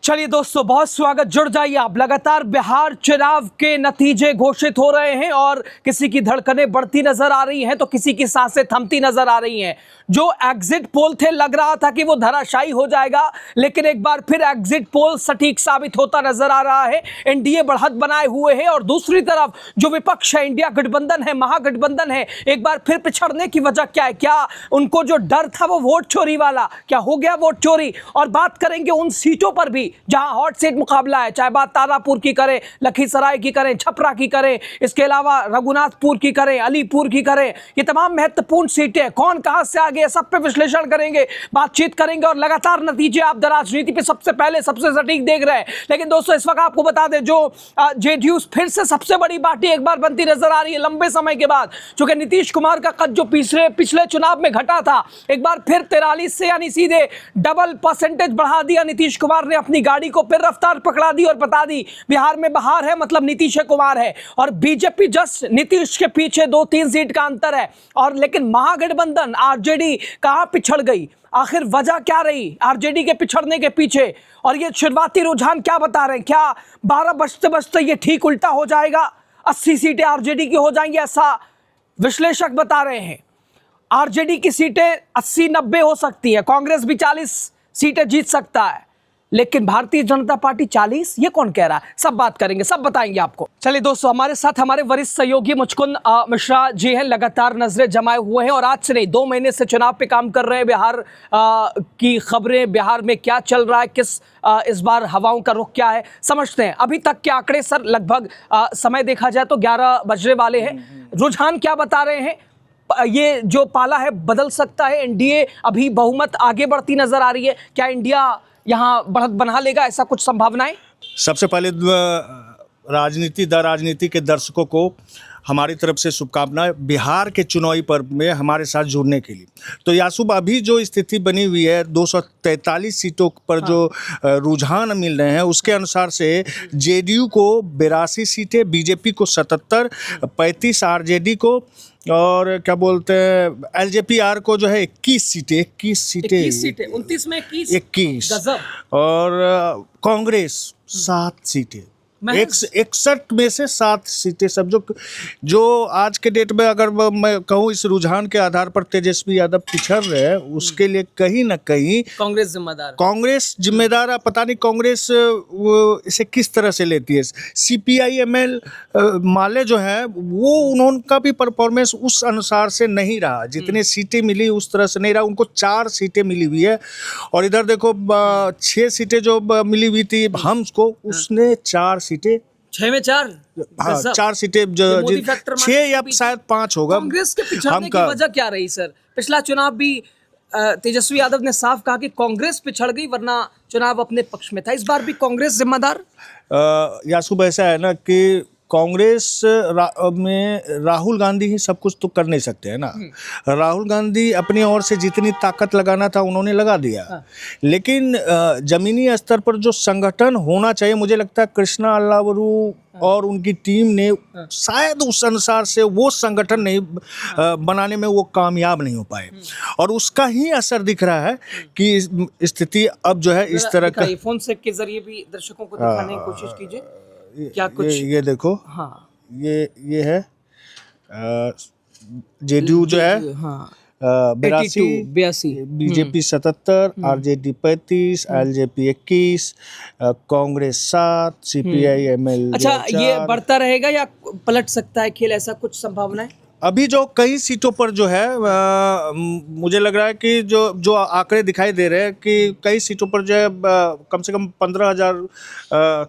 चलिए दोस्तों, बहुत स्वागत। जुड़ जाइए आप। लगातार बिहार चुनाव के नतीजे घोषित हो रहे हैं और किसी की धड़कनें बढ़ती नजर आ रही हैं तो किसी की सांसें थमती नजर आ रही हैं। जो एग्जिट पोल थे, लग रहा था कि वो धराशायी हो जाएगा, लेकिन एक बार फिर एग्जिट पोल सटीक साबित होता नजर आ रहा है। एनडीए बढ़त बनाए हुए है और दूसरी तरफ जो विपक्ष है, इंडिया गठबंधन है, महागठबंधन है, एक बार फिर पिछड़ने की वजह क्या है? क्या उनको जो डर था वो वोट चोरी वाला, क्या हो गया वोट चोरी? और बात करेंगे उन सीटों पर भी जहां हॉट सीट मुकाबला है, चाहे बात तारापुर की करें, लखीसराय की करें, छपरा की करें, इसके अलावा रघुनाथपुर की करें, अलीपुर की करें। ये तमाम महत्वपूर्ण सीटें, कौन कहां से आगे, सब पे विश्लेषण करेंगे, बातचीत करेंगे और लगातार नतीजे आप राजनीति पे सबसे पहले सबसे सटीक देख रहे हैं। लेकिन दोस्तों, इस वक्त आपको बता दें, जो जेडीयू फिर से सबसे बड़ी पार्टी एक बार बनती नजर आ रही है लंबे समय के बाद। चूंकि नीतीश कुमार का कद जो पिछले चुनाव में घटा था, एक बार फिर 43 से यानी सीधे डबल परसेंटेज बढ़ा दिया नीतीश कुमार ने। अपनी गाड़ी को फिर रफ्तार पकड़ा दी और बता दी बिहार में बहार है, मतलब नीतीश कुमार है। और बीजेपी जस्ट नीतीश के पीछे 2-3 सीट का अंतर है। और लेकिन महागठबंधन आरजेडी कहां पिछड़ गई? आखिर वजह क्या रही आरजेडी के पिछड़ने के पीछे? और ये शुरुआती रुझान क्या बता रहे हैं? क्या 12 बजते बजते ये ठीक उल्टा हो जाएगा? 80 सीटें आरजेडी की हो जाएंगी, ऐसा विश्लेषक बता रहे हैं। आरजेडी की सीटें 80-90 हो सकती है, कांग्रेस भी 40 सीटें जीत सकता है, लेकिन भारतीय जनता पार्टी 40, ये कौन कह रहा है? सब बात करेंगे, सब बताएंगे आपको। चलिए दोस्तों, हमारे साथ हमारे वरिष्ठ सहयोगी मुचकुंद मिश्रा जी हैं। लगातार नजरें जमाए हुए हैं और आज से नहीं, 2 महीने से चुनाव पे काम कर रहे हैं। बिहार की खबरें, बिहार में क्या चल रहा है, इस बार हवाओं का रुख क्या है, समझते हैं। अभी तक के आंकड़े सर, लगभग समय देखा जाए तो 11 बजने वाले हैं। रुझान क्या बता रहे हैं? ये जो पाला है बदल सकता है? एनडीए अभी बहुमत आगे बढ़ती नजर आ रही है, क्या इंडिया यहाँ बढ़त बना लेगा? ऐसा कुछ संभावनाएं? सबसे पहले राजनीति के दर्शकों को हमारी तरफ से शुभकामनाएं बिहार के चुनावी पर्व में हमारे साथ जुड़ने के लिए। तो यासूब, अभी जो स्थिति बनी हुई है 243 सीटों पर जो रुझान मिल रहे हैं, उसके अनुसार से जेडीयू को 82 सीटें, बीजेपी को 77, 35 आरजेडी को, और क्या बोलते हैं एलजेपीआर को जो है 21 सीटें 29 में 21 गजब। और कांग्रेस 7 सीटें, 61 में से 7 सीटें। सब जो आज के डेट में अगर मैं कहूँ इस रुझान के आधार पर तेजस्वी यादव पिछड़ रहे हैं, उसके लिए कहीं ना कहीं कांग्रेस जिम्मेदार है। पता नहीं कांग्रेस इसे किस तरह से लेती है। CPI-ML माले जो है वो, उनका भी परफॉर्मेंस उस अनुसार से नहीं रहा, जितने सीटें मिली उस तरह से नहीं रहा। उनको 4 सीटें मिली हुई है और इधर देखो 6 सीटें जो मिली हुई थी हम्स को, उसने 4 सीटें, 6 में 4, हाँ 4 सीटें, 6 या शायद 5 होगा। कांग्रेस के पिछड़ने की वजह क्या रही सर? पिछला चुनाव भी तेजस्वी यादव ने साफ कहा कि कांग्रेस पिछड़ गई, वरना चुनाव अपने पक्ष में था। इस बार भी कांग्रेस जिम्मेदार? यासूब, ऐसा है ना कि कांग्रेस में राहुल गांधी ही सब कुछ तो कर नहीं सकते हैं ना। राहुल गांधी अपनी ओर से जितनी ताकत लगाना था उन्होंने लगा दिया, लेकिन जमीनी स्तर पर जो संगठन होना चाहिए, मुझे लगता है कृष्णा अल्लावरू और उनकी टीम ने शायद उस अनुसार से वो संगठन नहीं बनाने में वो कामयाब नहीं हो पाए, और उसका ही असर दिख रहा है कि स्थिति अब जो है इस तरह का। फोन से के जरिए भी दर्शकों को दिखाने की कोशिश कीजिए। क्या कुछ ये देखो, हाँ ये है जेडीयू जो है, हाँ 82, BJP 77, RJD 35, LJP 21, Congress 7, CPI-ML। अच्छा, ये बढ़ता रहेगा या पलट सकता है खेल? ऐसा कुछ संभावना है? अभी जो कई सीटों पर जो है मुझे लग रहा है कि जो आंकड़े दिखाई दे रहे हैं कि कई सीटों पर जो है कम से कम 15,000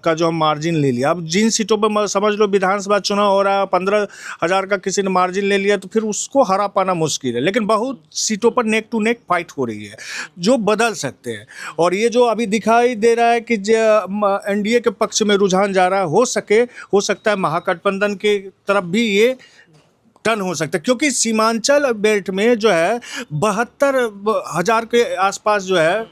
का जो हम मार्जिन ले लिया। अब जिन सीटों पर समझ लो विधानसभा चुनाव हो रहा है, 15,000 का किसी ने मार्जिन ले लिया तो फिर उसको हरा पाना मुश्किल है। लेकिन बहुत सीटों पर नेक टू नेक फाइट हो रही है जो बदल सकते हैं। और ये जो अभी दिखाई दे रहा है कि एनडीए के पक्ष में रुझान जा रहा है, हो सकता है महागठबंधन की तरफ भी ये टर्न हो सकता है, क्योंकि सीमांचल बेल्ट में जो है 72,000 के आसपास जो है,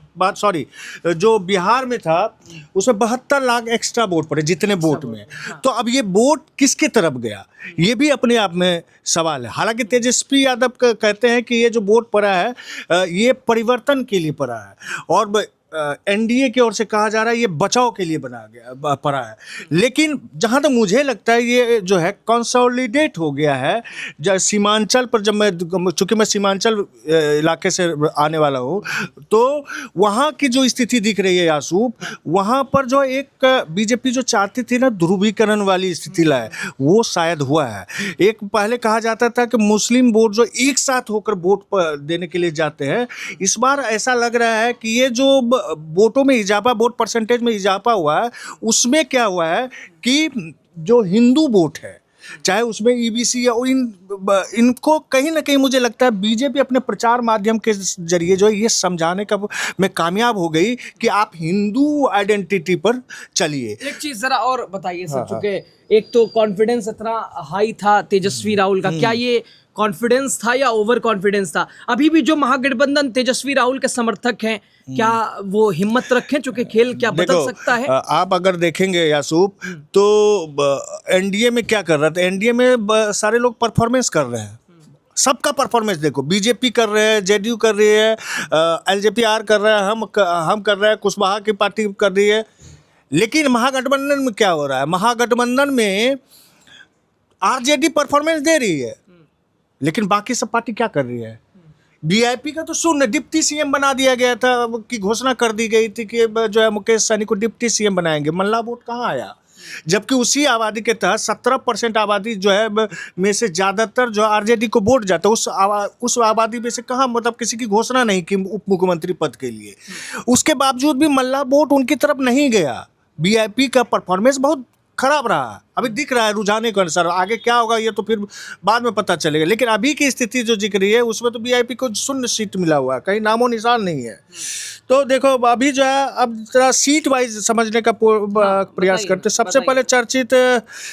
जो बिहार में था उसमें 72 लाख एक्स्ट्रा वोट पड़े जितने वोट में। तो अब ये वोट किसके तरफ गया, ये भी अपने आप में सवाल है। हालांकि तेजस्वी यादव कहते हैं कि ये जो वोट पड़ा है ये परिवर्तन के लिए पड़ा है, और एनडीए की ओर से कहा जा रहा है ये बचाव के लिए बना गया पड़ा है, लेकिन जहाँ तक मुझे लगता है ये जो है कंसोलिडेट हो गया है। जब सीमांचल पर, जब मैं, चूँकि मैं सीमांचल इलाके से आने वाला हूँ, तो वहाँ की जो स्थिति दिख रही है यासूब, वहाँ पर जो एक बीजेपी जो चाहती थी ना ध्रुवीकरण वाली स्थिति लाए, वो शायद हुआ है। एक पहले कहा जाता था कि मुस्लिम वोट जो एक साथ होकर वोट देने के लिए जाते हैं, इस बार ऐसा लग रहा है कि ये जो वोटों में इजाफा, वोट परसेंटेज में इजाफा हुआ है, उसमें क्या हुआ है कि जो हिंदू वोट है, चाहे उसमें ईबीसी या इनको कहीं ना कहीं मुझे लगता है बीजेपी अपने प्रचार माध्यम के जरिए जो है ये समझाने का में कामयाब हो गई कि आप हिंदू आइडेंटिटी पर चलिए। एक चीज जरा और बताइए सर, चूंकि एक तो कॉन्फिडेंस इतना हाई था तेजस्वी राहुल का, क्या ये कॉन्फिडेंस था या ओवर कॉन्फिडेंस था? अभी भी जो महागठबंधन तेजस्वी राहुल के समर्थक हैं, क्या वो हिम्मत रखें? चूंकि खेल क्या बदल सकता है? आप अगर देखेंगे यासूब, तो एनडीए में क्या कर रहा था, एनडीए में सारे लोग परफॉर्मेंस कर रहे हैं, सबका परफॉर्मेंस देखो, बीजेपी कर रहे हैं, जेडीयू कर रही है, एलजेपीआर कर रहा है, हम कर रहे हैं, कुशवाहा की पार्टी कर रही है। लेकिन महागठबंधन में क्या हो रहा है, महागठबंधन में आरजेडी परफॉर्मेंस दे रही है, लेकिन बाकी सब पार्टी क्या कर रही है? वीआईपी का तो शून्य, डिप्टी सीएम बना दिया गया था, की घोषणा कर दी गई थी कि जो है मुकेश सहनी को डिप्टी सीएम बनाएंगे। मल्ला वोट कहाँ आया? जबकि उसी आबादी के तहत 17% आबादी जो है में से ज़्यादातर जो आरजेडी को वोट जाता है, उस आबादी में से कहाँ, मतलब किसी की घोषणा नहीं की उप मुख्यमंत्री पद के लिए। उसके बावजूद भी मल्ला वोट उनकी तरफ नहीं गया। वीआईपी का परफॉर्मेंस बहुत खराब रहा, अभी दिख रहा है रुझाने के अनुसार। आगे क्या होगा ये तो फिर बाद में पता चलेगा, लेकिन अभी की स्थिति जो दिख रही है उसमें तो वीआईपी को शून्य सीट मिला हुआ है, कहीं नामो निशान नहीं है। तो देखो अभी जो है, अब जरा सीट वाइज समझने का प्रयास करते। सबसे पहले चर्चित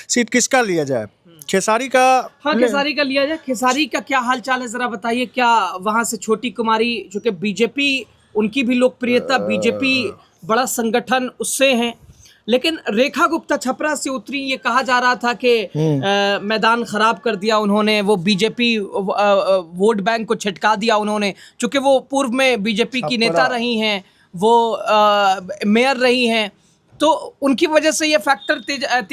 सीट किसका लिया जाए? खेसारी का। हाँ, खेसारी का लिया जाए। खेसारी का क्या हाल चाल है जरा बताइए। क्या वहां से छोटी कुमारी, जो कि बीजेपी, उनकी भी लोकप्रियता, बीजेपी बड़ा संगठन उससे है, लेकिन रेखा गुप्ता छपरा से उतरी, ये कहा जा रहा था कि मैदान खराब कर दिया उन्होंने, वो बीजेपी वोट बैंक को छिटका दिया उन्होंने, चूंकि वो पूर्व में बीजेपी की नेता रही हैं, वो मेयर रही हैं, तो उनकी वजह से ये फैक्टर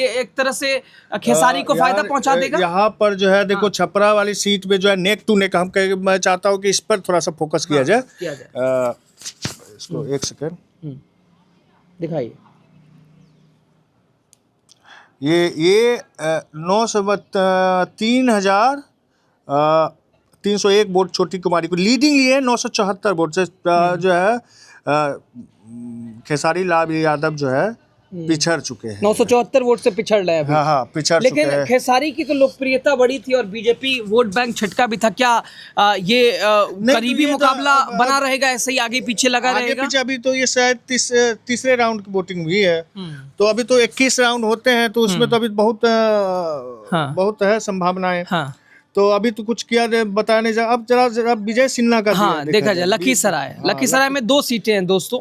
एक तरह से खेसारी को फायदा पहुंचा देगा। यहाँ पर जो है देखो, छपरा वाली सीट पे जो है नेक टू नेक, मैं चाहता हूँ कि इस पर थोड़ा सा फोकस किया जाए। इसको एक सेकेंड दिखाइए। ये 3,301 वोट छोटी कुमारी को लीडिंग लिए, 974 वोट से जो है खेसारी लाल यादव जो है पिछड़ चुके हैं। 974 वोट से पिछड़ रहे हैं। हाँ, पिछड़ चुके हैं। लेकिन खेसारी की तो लोकप्रियता बड़ी थी और बीजेपी वोट बैंक छटका भी था। क्या ये करीबी मुकाबला बना रहेगा, ऐसे ही आगे पीछे लगा रहेगा? आगे पीछे अभी तो ये शायद तीसरे राउंड की वोटिंग हुई है, तो अभी तो 21 राउंड होते हैं, तो उसमें तो अभी बहुत है संभावनाएं। तो अभी तो कुछ किया बताया नहीं जा। अब जरा विजय सिन्हा का देखा जाए। लखीसराय में 2 सीटें हैं दोस्तों,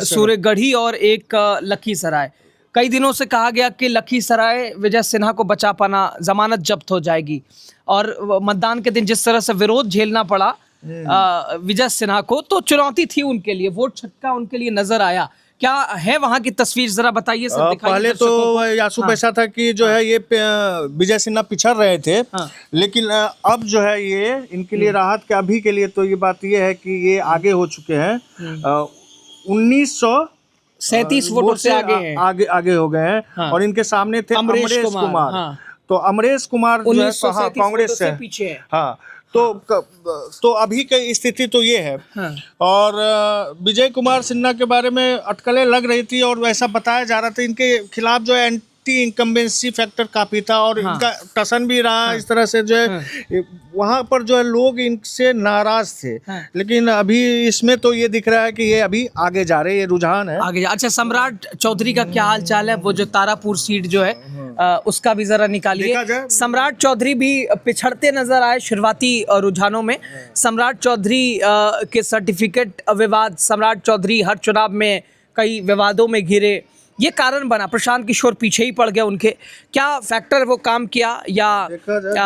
सूर्यगढ़ी और एक लखीसराय। कई दिनों से कहा गया कि लखीसराय विजय सिन्हा को बचा पाना, जमानत जब्त हो जाएगी, और मतदान के दिन जिस तरह से विरोध झेलना पड़ा विजय सिन्हा को, तो चुनौती थी उनके लिए, वोट छटका उनके लिए नजर आया। क्या है वहां की तस्वीर, जरा बताइए सर। पहले तो यासूब ऐसा था कि जो है ये विजय सिन्हा पिछड़ रहे थे, लेकिन अब जो है ये इनके लिए राहत के अभी के लिए तो ये बात ये है कि ये आगे हो चुके हैं, 1937 वोटों से आगे हो गए हैं। और इनके सामने थे अमरेश कुमार। तो अमरेश कुमार जो है कांग्रेस से पीछे है। हाँ, तो अभी की स्थिति तो ये है। और विजय कुमार सिन्हा के बारे में अटकलें लग रही थी और ऐसा बताया जा रहा था इनके खिलाफ जो है एंटी इनकम्बेंसी फैक्टर काफी था, और इनका टसन भी रहा इस तरह से जो है वहाँ पर जो है लोग इनसे नाराज थे। लेकिन अभी इसमें तो ये दिख रहा है कि ये अभी आगे जा रहे हैं, ये रुझान है आगे। अच्छा, सम्राट चौधरी का क्या हाल चाल है? वो जो तारापुर सीट जो है उसका भी जरा निकालिए। सम्राट चौधरी भी पिछड़ते नजर आए शुरुआती रुझानों में। सम्राट चौधरी के सर्टिफिकेट विवाद, सम्राट चौधरी हर चुनाव में कई विवादों में घिरे, ये कारण बना। प्रशांत किशोर पीछे ही पड़ गए उनके। क्या फैक्टर वो काम किया, या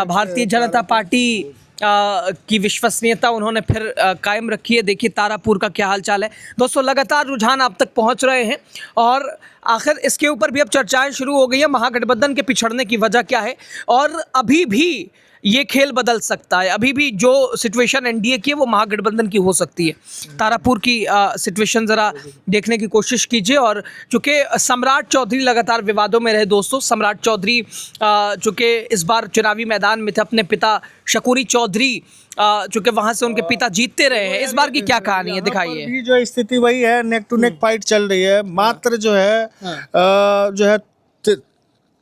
भारतीय जनता पार्टी की विश्वसनीयता उन्होंने फिर कायम रखी है। देखिए तारापुर का क्या हालचाल है दोस्तों, लगातार रुझान आप तक पहुंच रहे हैं और आखिर इसके ऊपर भी अब चर्चाएं शुरू हो गई है, महागठबंधन के पिछड़ने की वजह क्या है और अभी भी ये खेल बदल सकता है। अभी भी जो सिचुएशन एनडीए की है वो महागठबंधन की हो सकती है। तारापुर की सिचुएशन ज़रा देखने की कोशिश कीजिए। और चूँकि सम्राट चौधरी लगातार विवादों में रहे दोस्तों, सम्राट चौधरी चूँकि इस बार चुनावी मैदान में थे, अपने पिता शकूरी चौधरी चूँकि वहाँ से उनके पिता जीतते रहे हैं, इस बार की क्या कहानी है दिखाइए। भी जो स्थिति वही है, नेक टू नेक फाइट चल रही है। मात्र जो है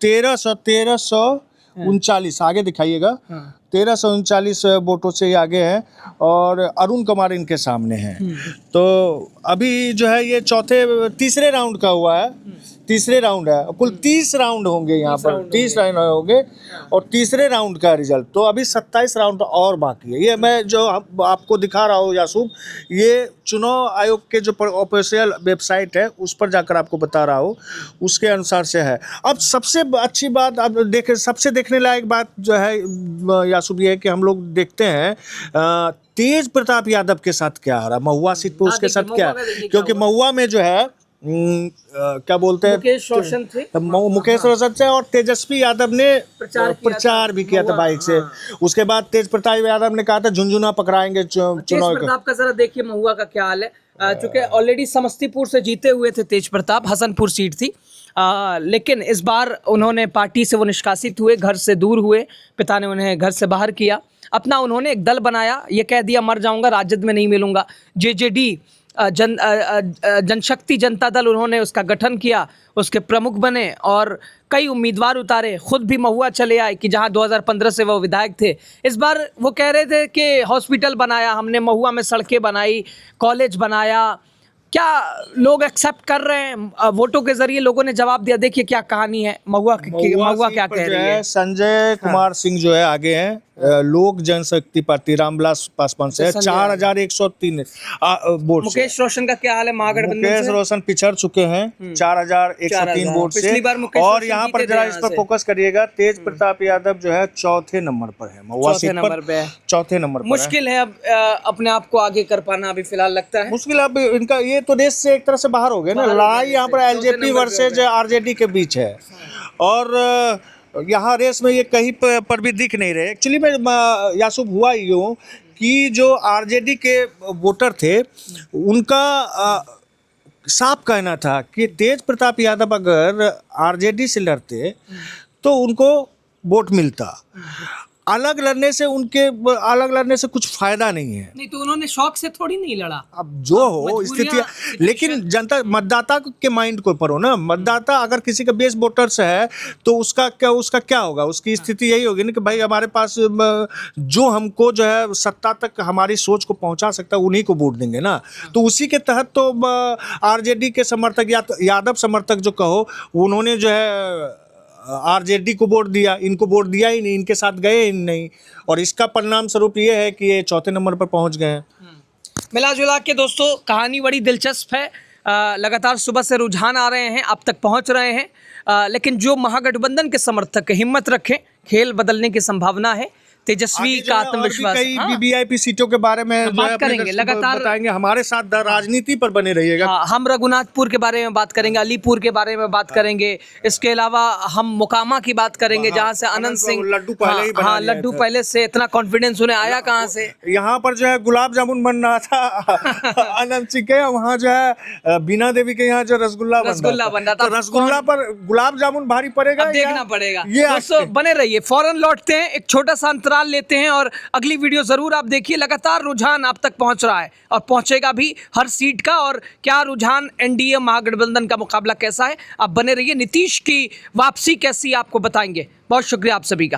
1339 आगे दिखाइएगा, 1339 वोटों से आगे हैं और अरुण कुमार इनके सामने हैं। तो अभी जो है ये तीसरे राउंड का हुआ है, तीसरे राउंड है, कुल 30 राउंड होंगे यहाँ पर, 30 राउंड होंगे और तीसरे राउंड का रिजल्ट तो अभी 27 राउंड और बाकी है। ये मैं जो आपको दिखा रहा हूँ यासूब, ये चुनाव आयोग के जो ऑफिशियल वेबसाइट है उस पर जाकर आपको बता रहा हूँ, उसके अनुसार से है। अब सबसे अच्छी बात, अब सबसे देखने लायक बात जो है यासूब ये है कि हम लोग देखते हैं तेज प्रताप यादव के साथ क्या आ रहा है, महुआ सीट पर उसके साथ क्या है, क्योंकि महुआ में जो है क्या बोलते हैं, मुकेश रोशन थे, मुकेश रोशन थे और तेजस्वी यादव ने प्रचार भी किया था बाइक से। उसके बाद तेज प्रताप यादव ने कहा था झुंझुना पकड़ाएंगे चुनाव प्रताप का। जरा देखिए महुआ का क्या हाल है, चूंकि ऑलरेडी समस्तीपुर से जीते हुए थे तेज प्रताप, हसनपुर सीट थी, लेकिन इस बार उन्होंने पार्टी से वो निष्कासित हुए, घर से दूर हुए, पिता ने उन्हें घर से बाहर किया। अपना उन्होंने एक दल बनाया, ये कह दिया मर जाऊंगा राजद में नहीं मिलूंगा, जेजेडी जनशक्ति जनता दल, उन्होंने उसका गठन किया, उसके प्रमुख बने और कई उम्मीदवार उतारे। खुद भी महुआ चले आए कि जहां 2015 से वो विधायक थे। इस बार वो कह रहे थे कि हॉस्पिटल बनाया हमने, महुआ में सड़कें बनाई, कॉलेज बनाया। क्या लोग एक्सेप्ट कर रहे हैं? वोटों के जरिए लोगों ने जवाब दिया। देखिए क्या कहानी है, महुआ क्या कह रही है। संजय कुमार सिंह जो है आगे हैं, लोक जनशक्ति पार्टी रामविलास पासवान से 4103 वोट। मुकेश रोशन का क्या हाल है महागठबंधन से? मुकेश रोशन पिछड़ चुके हैं 4103 वोट से। और यहाँ पर जरा इस पर फोकस करिएगा, तेज प्रताप यादव जो है चौथे नंबर पर है, महुआ सीट पर चौथे नंबर पर। मुश्किल है अब अपने आप को आगे कर पाना, अभी फिलहाल लगता है मुश्किल। अब इनका ये तो रेस से एक तरह से बाहर हो गए ना, लड़ाई यहाँ पर एलजेपी वर्सेज आरजेडी के बीच है और यहाँ रेस में ये कहीं पर भी दिख नहीं रहे। एक्चुअली में यासूब हुआ यूँ कि जो आरजेडी के वोटर थे उनका साफ कहना था कि तेज प्रताप यादव अगर आरजेडी से लड़ते तो उनको वोट मिलता, अलग लड़ने से कुछ फायदा नहीं है। नहीं तो उन्होंने शौक से थोड़ी नहीं लड़ा। अब जो हो स्थिति, लेकिन जनता मतदाता के माइंड को पर हो ना, मतदाता अगर किसी का बेस वोटर्स है तो उसका क्या होगा, उसकी स्थिति यही होगी ना कि भाई हमारे पास जो हमको जो है सत्ता तक हमारी सोच को पहुंचा सकता है उन्हीं को वोट देंगे ना। तो उसी के तहत तो आरजेडी के समर्थक या यादव समर्थक जो कहो, उन्होंने जो है आरजेडी को वोट दिया, इनको वोट दिया ही नहीं, इनके साथ गए ही नहीं और इसका परिणाम स्वरूप ये है कि ये चौथे नंबर पर पहुंच गए हैं। मिला जुला के दोस्तों कहानी बड़ी दिलचस्प है। लगातार सुबह से रुझान आ रहे हैं, आप तक पहुंच रहे हैं, लेकिन जो महागठबंधन के समर्थक हिम्मत रखें, खेल बदलने की संभावना है। तेजस्वी का आत्मविश्वास, वीवीआईपी सीटों के बारे में बात करेंगे, लगातार बताएंगे। हमारे साथ राजनीति पर बने रहिएगा। हम रघुनाथपुर के बारे में बात करेंगे, अलीपुर के बारे में बात करेंगे, इसके अलावा हम मोकामा की बात करेंगे जहां से अनंत सिंह लड्डू पहले से इतना कॉन्फिडेंस उन्हें आया कहां से। यहाँ पर जो है गुलाब जामुन बन रहा था अनंत सिंह के, वहाँ जो है बीना देवी के यहाँ जो रसगुल्ला बन रहा था, रसगुल्ला पर गुलाब जामुन भारी पड़ेगा, देखना पड़ेगा। दोस्तों बने रहिए, फौरन लौटते हैं, एक छोटा सा अंतराल लेते हैं और अगली वीडियो जरूर आप देखिए। लगातार रुझान आप तक पहुंच रहा है और पहुंचेगा भी हर सीट का, और क्या रुझान एनडीए महागठबंधन का मुकाबला कैसा है, आप बने रहिए। नीतीश की वापसी कैसी आपको बताएंगे। बहुत शुक्रिया आप सभी का।